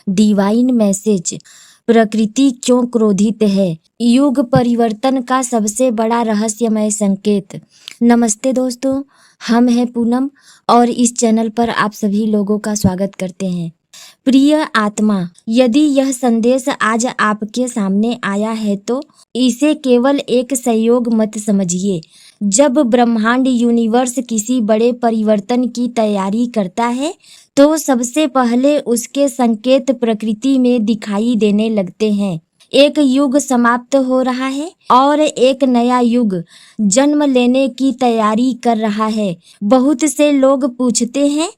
Divine message. प्रकृति क्यों क्रोधित है? युग परिवर्तन का सबसे बड़ा रहस्यमय संकेत। नमस्ते दोस्तों, हम हैं पूनम और इस चैनल पर आप सभी लोगों का स्वागत करते हैं। प्रिय आत्मा, यदि यह संदेश आज आपके सामने आया है तो इसे केवल एक संयोग मत समझिए। जब ब्रह्मांड यूनिवर्स किसी बड़े परिवर्तन की तैयारी करता है तो सबसे पहले उसके संकेत प्रकृति में दिखाई देने लगते हैं। एक युग समाप्त हो रहा है और एक नया युग जन्म लेने की तैयारी कर रहा है। बहुत से लोग पूछते हैं,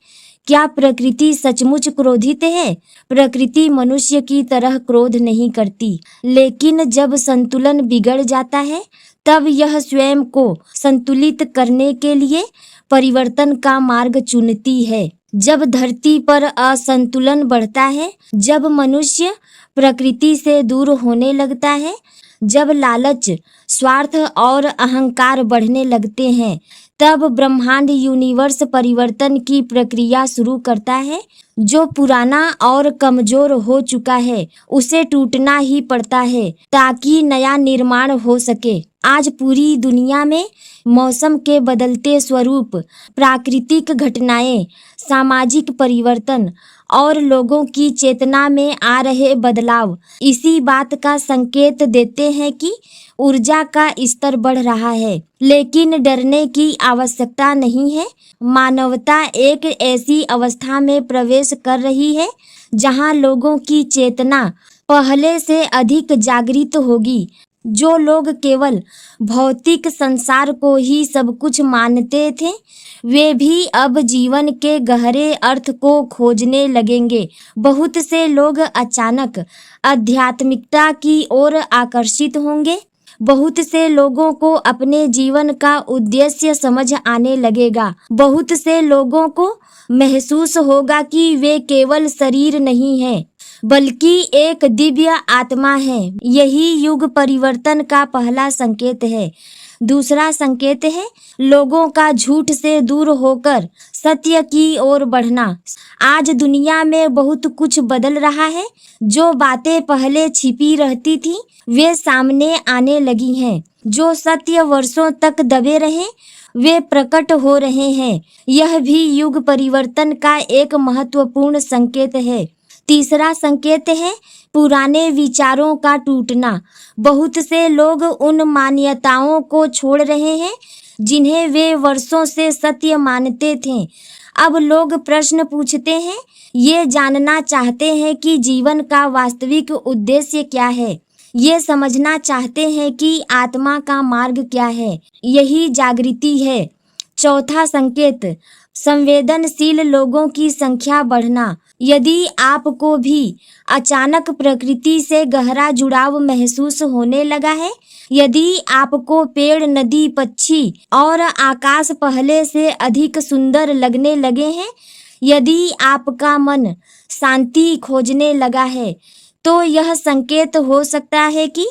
क्या प्रकृति सचमुच क्रोधित है? प्रकृति मनुष्य की तरह क्रोध नहीं करती, लेकिन जब संतुलन बिगड़ जाता है तब यह स्वयं को संतुलित करने के लिए परिवर्तन का मार्ग चुनती है। जब धरती पर असंतुलन बढ़ता है, जब मनुष्य प्रकृति से दूर होने लगता है, जब लालच, स्वार्थ और अहंकार बढ़ने लगते हैं, तब ब्रह्मांड यूनिवर्स परिवर्तन की प्रक्रिया शुरू करता है। जो पुराना और कमजोर हो चुका है उसे टूटना ही पड़ता है ताकि नया निर्माण हो सके। आज पूरी दुनिया में मौसम के बदलते स्वरूप, प्राकृतिक घटनाएं, सामाजिक परिवर्तन और लोगों की चेतना में आ रहे बदलाव इसी बात का संकेत देते हैं कि ऊर्जा का स्तर बढ़ रहा है। लेकिन डरने की आवश्यकता नहीं है। मानवता एक ऐसी अवस्था में प्रवेश कर रही है जहां लोगों की चेतना पहले से अधिक जागृत होगी। जो लोग केवल भौतिक संसार को ही सब कुछ मानते थे, वे भी अब जीवन के गहरे अर्थ को खोजने लगेंगे। बहुत से लोग अचानक आध्यात्मिकता की ओर आकर्षित होंगे। बहुत से लोगों को अपने जीवन का उद्देश्य समझ आने लगेगा। बहुत से लोगों को महसूस होगा कि वे केवल शरीर नहीं हैं, बल्कि एक दिव्य आत्मा है। यही युग परिवर्तन का पहला संकेत है। दूसरा संकेत है लोगों का झूठ से दूर होकर सत्य की ओर बढ़ना। आज दुनिया में बहुत कुछ बदल रहा है। जो बातें पहले छिपी रहती थी वे सामने आने लगी हैं। जो सत्य वर्षों तक दबे रहे वे प्रकट हो रहे हैं। यह भी युग परिवर्तन का एक महत्वपूर्ण संकेत है। तीसरा संकेत है पुराने विचारों का टूटना। बहुत से लोग उन मान्यताओं को छोड़ रहे हैं जिन्हें वे वर्षों से सत्य मानते थे। अब लोग प्रश्न पूछते हैं, ये जानना चाहते हैं कि जीवन का वास्तविक उद्देश्य क्या है। ये समझना चाहते हैं कि आत्मा का मार्ग क्या है। यही जागृति है। चौथा संकेत संवेदनशील लोगों की संख्या बढ़ना। यदि आपको भी अचानक प्रकृति से गहरा जुड़ाव महसूस होने लगा है, यदि आपको पेड़, नदी, पक्षी और आकाश पहले से अधिक सुंदर लगने लगे हैं, यदि आपका मन शांति खोजने लगा है, तो यह संकेत हो सकता है कि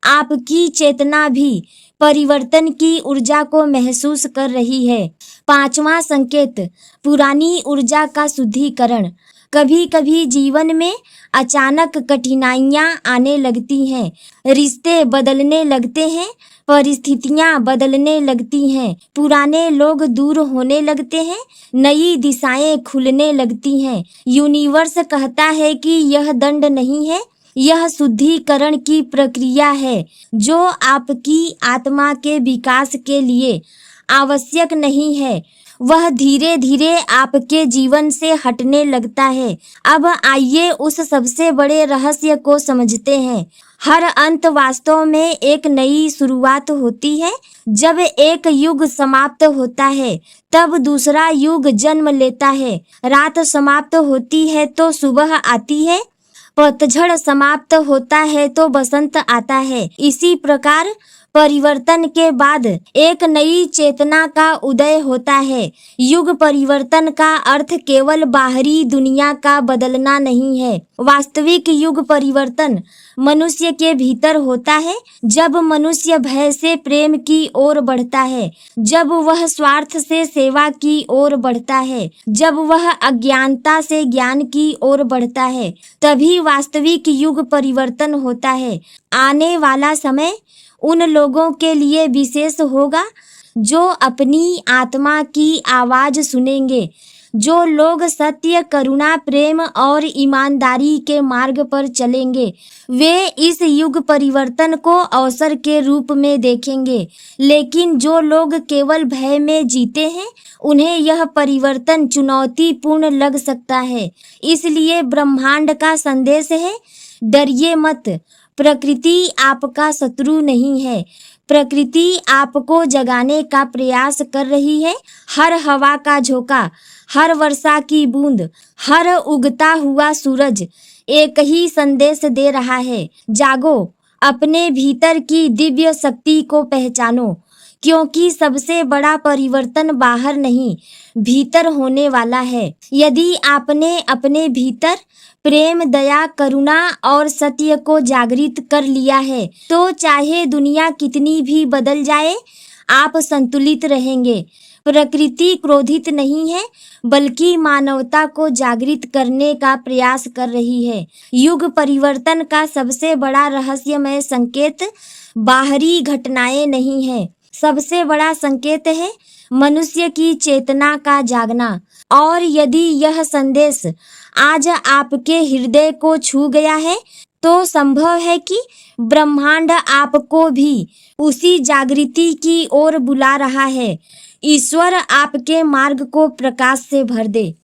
आपकी चेतना भी परिवर्तन की ऊर्जा को महसूस कर रही है। पांचवा संकेत पुरानी ऊर्जा का शुद्धिकरण। कभी कभी जीवन में अचानक कठिनाइयां आने लगती हैं, रिश्ते बदलने लगते हैं, परिस्थितियां बदलने लगती हैं, पुराने लोग दूर होने लगते हैं, नई दिशाएं खुलने लगती हैं। यूनिवर्स कहता है कि यह दंड नहीं है, यह शुद्धिकरण की प्रक्रिया है जो आपकी आत्मा के विकास के लिए आवश्यक नहीं है। वह धीरे धीरे आपके जीवन से हटने लगता है। अब आइए उस सबसे बड़े रहस्य को समझते हैं। हर अंत वास्तव में एक नई शुरुआत होती है। जब एक युग समाप्त होता है तब दूसरा युग जन्म लेता है। रात समाप्त होती है तो सुबह आती है। पतझड़ समाप्त होता है तो बसंत आता है। इसी प्रकार परिवर्तन के बाद एक नई चेतना का उदय होता है। युग परिवर्तन का अर्थ केवल बाहरी दुनिया का बदलना नहीं है। वास्तविक युग परिवर्तन मनुष्य के भीतर होता है। जब मनुष्य भय से प्रेम की ओर बढ़ता है, जब वह स्वार्थ से सेवा की ओर बढ़ता है, जब वह अज्ञानता से ज्ञान की ओर बढ़ता है, तभी वास्तविक युग परिवर्तन होता है। आने वाला समय उन लोगों के लिए विशेष होगा जो अपनी आत्मा की आवाज सुनेंगे, जो लोग सत्य, करुणा, प्रेम और ईमानदारी के मार्ग पर चलेंगे। वे इस युग परिवर्तन को अवसर के रूप में देखेंगे, लेकिन जो लोग केवल भय में जीते हैं, उन्हें यह परिवर्तन चुनौतीपूर्ण लग सकता है। इसलिए ब्रह्मांड का संदेश है, डरिए मत, प्रकृति आपका शत्रु नहीं है। प्रकृति आपको जगाने का प्रयास कर रही है। हर हवा का झोंका, हर वर्षा की बूंद, हर उगता हुआ सूरज एक ही संदेश दे रहा है, जागो, अपने भीतर की दिव्य शक्ति को पहचानो, क्योंकि सबसे बड़ा परिवर्तन बाहर नहीं, भीतर होने वाला है। यदि आपने अपने भीतर प्रेम, दया, करुणा और सत्य को जागृत कर लिया है, तो चाहे दुनिया कितनी भी बदल जाए, आप संतुलित रहेंगे। प्रकृति क्रोधित नहीं है, बल्कि मानवता को जागृत करने का प्रयास कर रही है। युग परिवर्तन का सबसे बड़ा रहस्यमय संकेत बाहरी घटनाएं नहीं है। सबसे बड़ा संकेत है मनुष्य की चेतना का जागना। और यदि यह संदेश आज आपके हृदय को छू गया है, तो संभव है कि ब्रह्मांड आपको भी उसी जागृति की ओर बुला रहा है। ईश्वर आपके मार्ग को प्रकाश से भर दे।